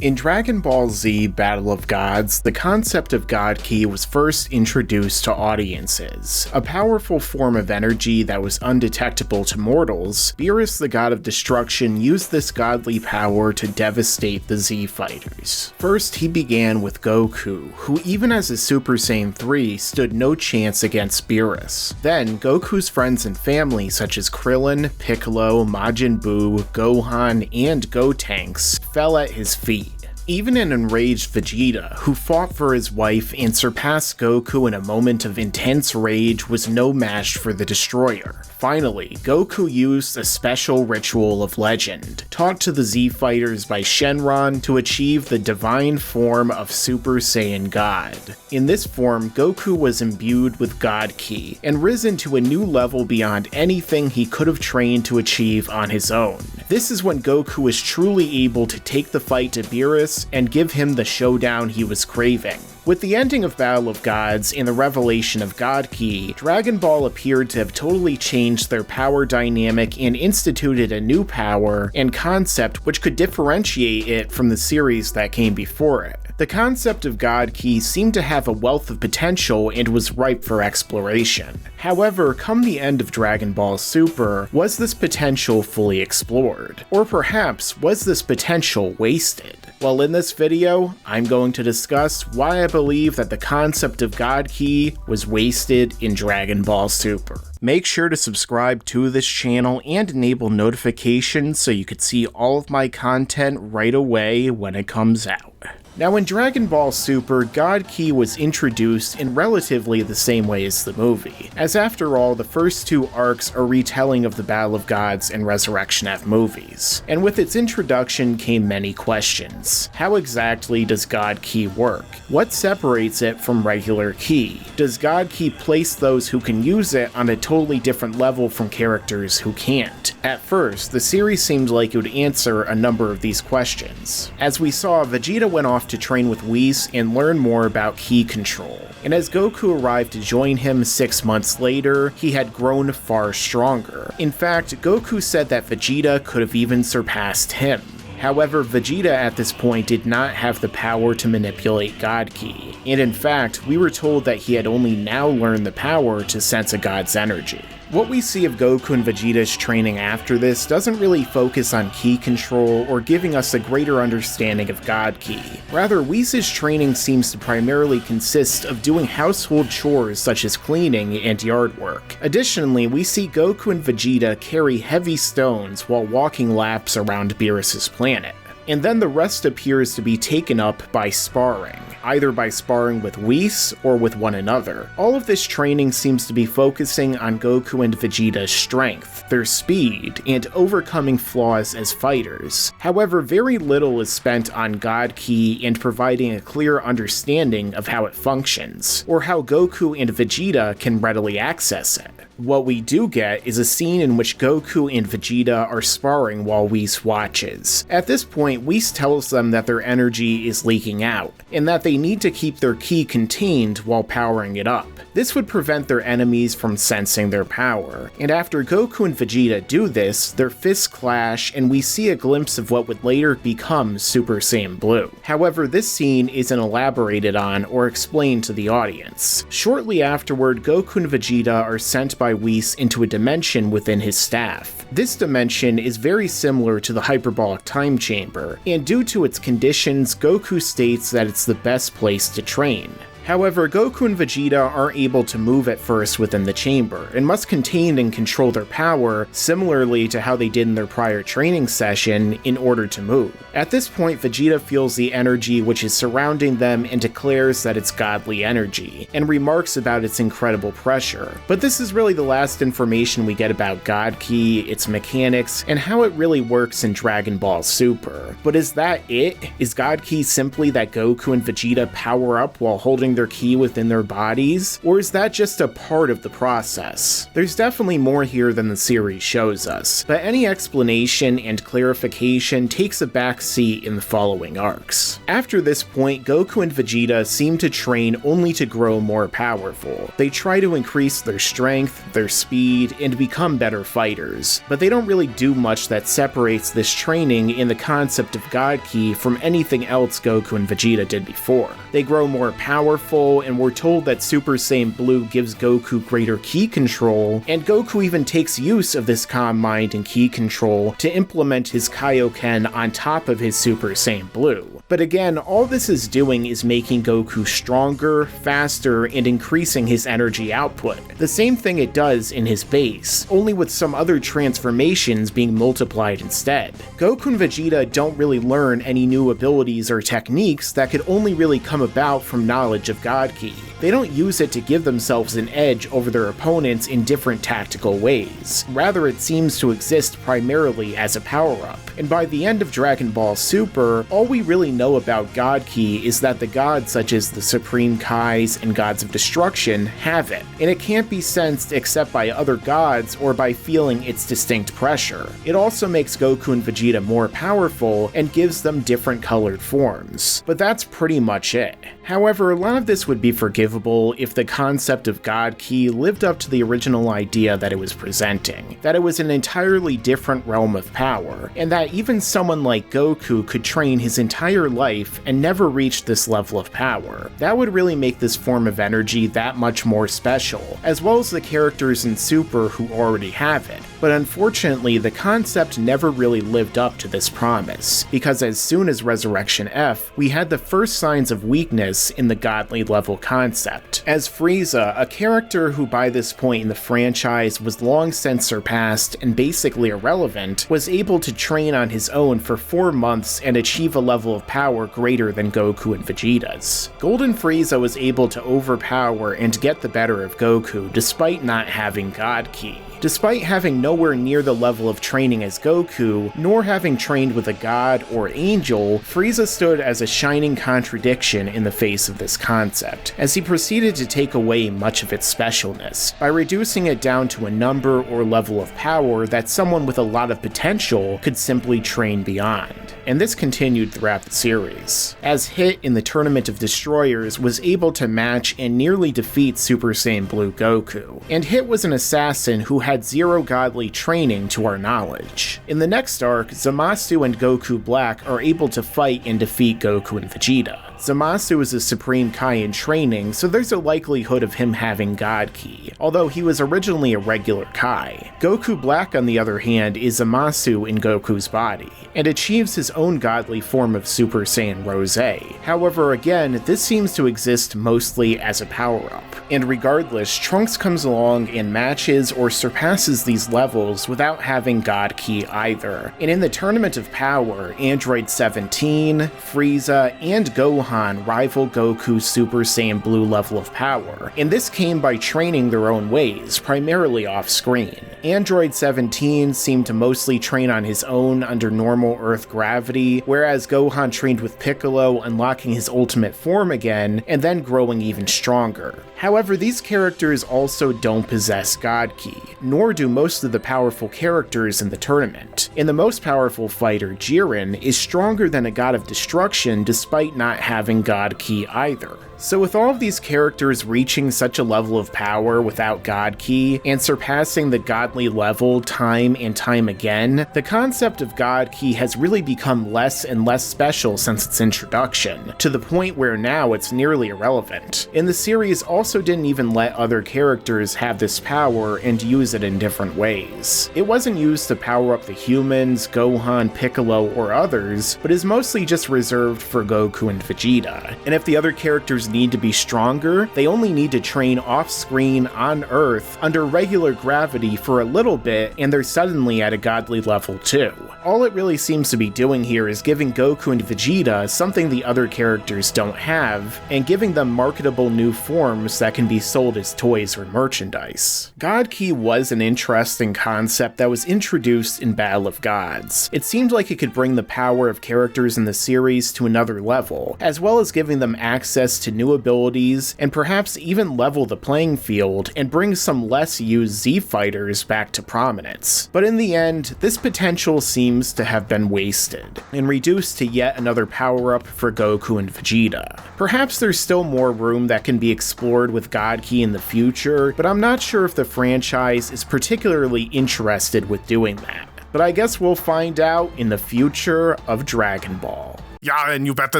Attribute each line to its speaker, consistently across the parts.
Speaker 1: In Dragon Ball Z Battle of Gods, the concept of God Ki was first introduced to audiences. A powerful form of energy that was undetectable to mortals, Beerus the god of destruction used this godly power to devastate the Z fighters. First, he began with Goku, who even as a Super Saiyan 3 stood no chance against Beerus. Then, Goku's friends and family such as Krillin, Piccolo, Majin Buu, Gohan, and Gotenks fell at his feet. Even an enraged Vegeta, who fought for his wife and surpassed Goku in a moment of intense rage, was no match for the Destroyer. Finally, Goku used a special ritual of legend, taught to the Z fighters by Shenron to achieve the divine form of Super Saiyan God. In this form, Goku was imbued with God Ki, and risen to a new level beyond anything he could have trained to achieve on his own. This is when Goku was truly able to take the fight to Beerus and give him the showdown he was craving. With the ending of Battle of Gods and the revelation of God Ki, Dragon Ball appeared to have totally changed their power dynamic and instituted a new power and concept which could differentiate it from the series that came before it. The concept of God Ki seemed to have a wealth of potential and was ripe for exploration. However, come the end of Dragon Ball Super, was this potential fully explored? Or perhaps, was this potential wasted? Well, in this video, I'm going to discuss why I believe that the concept of God Ki was wasted in Dragon Ball Super. Make sure to subscribe to this channel and enable notifications so you could see all of my content right away when it comes out. Now, in Dragon Ball Super, God Ki was introduced in relatively the same way as the movie, as after all, the first two arcs are retelling of the Battle of Gods and Resurrection F movies. And with its introduction came many questions. How exactly does God Ki work? What separates it from regular Ki? Does God Ki place those who can use it on a totally different level from characters who can't? At first, the series seemed like it would answer a number of these questions. As we saw, Vegeta went off to train with Whis and learn more about Ki control. And as Goku arrived to join him 6 months later, he had grown far stronger. In fact, Goku said that Vegeta could have even surpassed him. However, Vegeta at this point did not have the power to manipulate God Ki, and in fact, we were told that he had only now learned the power to sense a god's energy. What we see of Goku and Vegeta's training after this doesn't really focus on Ki control or giving us a greater understanding of God Ki. Rather, Whis' training seems to primarily consist of doing household chores such as cleaning and yard work. Additionally, we see Goku and Vegeta carry heavy stones while walking laps around Beerus' planet. And then the rest appears to be taken up by sparring, either by sparring with Whis or with one another. All of this training seems to be focusing on Goku and Vegeta's strength, their speed, and overcoming flaws as fighters. However, very little is spent on God Ki and providing a clear understanding of how it functions, or how Goku and Vegeta can readily access it. What we do get is a scene in which Goku and Vegeta are sparring while Whis watches. At this point, Whis tells them that their energy is leaking out, and that they need to keep their Ki contained while powering it up. This would prevent their enemies from sensing their power, and after Goku and Vegeta do this, their fists clash and we see a glimpse of what would later become Super Saiyan Blue. However, this scene isn't elaborated on or explained to the audience. Shortly afterward, Goku and Vegeta are sent by Whis into a dimension within his staff. This dimension is very similar to the hyperbolic time chamber, and due to its conditions, Goku states that it's the best place to train. However, Goku and Vegeta aren't able to move at first within the chamber, and must contain and control their power, similarly to how they did in their prior training session, in order to move. At this point, Vegeta feels the energy which is surrounding them and declares that it's godly energy, and remarks about its incredible pressure. But this is really the last information we get about God Ki, its mechanics, and how it really works in Dragon Ball Super. But is that it? Is God Ki simply that Goku and Vegeta power up while holding storing their ki within their bodies, or is that just a part of the process? There's definitely more here than the series shows us, but any explanation and clarification takes a back seat in the following arcs. After this point, Goku and Vegeta seem to train only to grow more powerful. They try to increase their strength, their speed, and become better fighters, but they don't really do much that separates this training in the concept of God Ki from anything else Goku and Vegeta did before. They grow more powerful, and we're told that Super Saiyan Blue gives Goku greater ki control, and Goku even takes use of this calm mind and ki control to implement his Kaioken on top of his Super Saiyan Blue. But again, all this is doing is making Goku stronger, faster, and increasing his energy output. The same thing it does in his base, only with some other transformations being multiplied instead. Goku and Vegeta don't really learn any new abilities or techniques that could only really come about from knowledge of God Ki. They don't use it to give themselves an edge over their opponents in different tactical ways. Rather, it seems to exist primarily as a power-up. And by the end of Dragon Ball Super, all we really know about God Ki is that the gods such as the Supreme Kais and Gods of Destruction have it, and it can't be sensed except by other gods or by feeling its distinct pressure. It also makes Goku and Vegeta more powerful and gives them different colored forms. But that's pretty much it. However, a lot of this would be forgivable if the concept of God Ki lived up to the original idea that it was presenting, that it was an entirely different realm of power, and that even someone like Goku could train his entire life and never reach this level of power. That would really make this form of energy that much more special, as well as the characters in Super who already have it. But unfortunately, the concept never really lived up to this promise, because as soon as Resurrection F, we had the first signs of weakness in the godly level concept, as Frieza, a character who by this point in the franchise was long since surpassed and basically irrelevant, was able to train on his own for 4 months and achieve a level of power greater than Goku and Vegeta's. Golden Frieza was able to overpower and get the better of Goku despite not having God Ki. Despite having nowhere near the level of training as Goku, nor having trained with a god or angel, Frieza stood as a shining contradiction in the face of this concept, as he proceeded to take away much of its specialness, by reducing it down to a number or level of power that someone with a lot of potential could simply train beyond. And this continued throughout the series, as Hit in the Tournament of Destroyers was able to match and nearly defeat Super Saiyan Blue Goku, and Hit was an assassin who had zero godly training to our knowledge. In the next arc, Zamasu and Goku Black are able to fight and defeat Goku and Vegeta. Zamasu is a Supreme Kai in training, so there's a likelihood of him having God Ki, although he was originally a regular Kai. Goku Black, on the other hand, is Zamasu in Goku's body, and achieves his own godly form of Super Saiyan Rose. However, again, this seems to exist mostly as a power-up. And regardless, Trunks comes along and matches or surpasses these levels without having God Ki either. And in the Tournament of Power, Android 17, Frieza, and Gohan rival Goku's Super Saiyan Blue level of power, and this came by training their own ways, primarily off-screen. Android 17 seemed to mostly train on his own under normal Earth gravity, whereas Gohan trained with Piccolo, unlocking his ultimate form again, and then growing even stronger. However, these characters also don't possess God Ki, nor do most of the powerful characters in the tournament. And the most powerful fighter, Jiren, is stronger than a God of Destruction despite not having God Ki either. So with all of these characters reaching such a level of power without God Ki, and surpassing the godly level time and time again, the concept of God Ki has really become less and less special since its introduction, to the point where now it's nearly irrelevant. And the series also didn't even let other characters have this power and use it in different ways. It wasn't used to power up the humans, Gohan, Piccolo, or others, but is mostly just reserved for Goku and Vegeta. And if the other characters need to be stronger, they only need to train off-screen on Earth under regular gravity for a little bit, and they're suddenly at a godly level too. All it really seems to be doing here is giving Goku and Vegeta something the other characters don't have, and giving them marketable new forms that can be sold as toys or merchandise. God Ki was an interesting concept that was introduced in Battle of Gods. It seemed like it could bring the power of characters in the series to another level, as well as giving them access to new abilities, and perhaps even level the playing field and bring some less used Z fighters back to prominence. But in the end, this potential seems to have been wasted, and reduced to yet another power-up for Goku and Vegeta. Perhaps there's still more room that can be explored with God Ki in the future, but I'm not sure if the franchise is particularly interested with doing that. But I guess we'll find out in the future of Dragon Ball.
Speaker 2: Yeah, and you better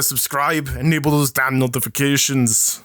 Speaker 2: subscribe, enable those damn notifications.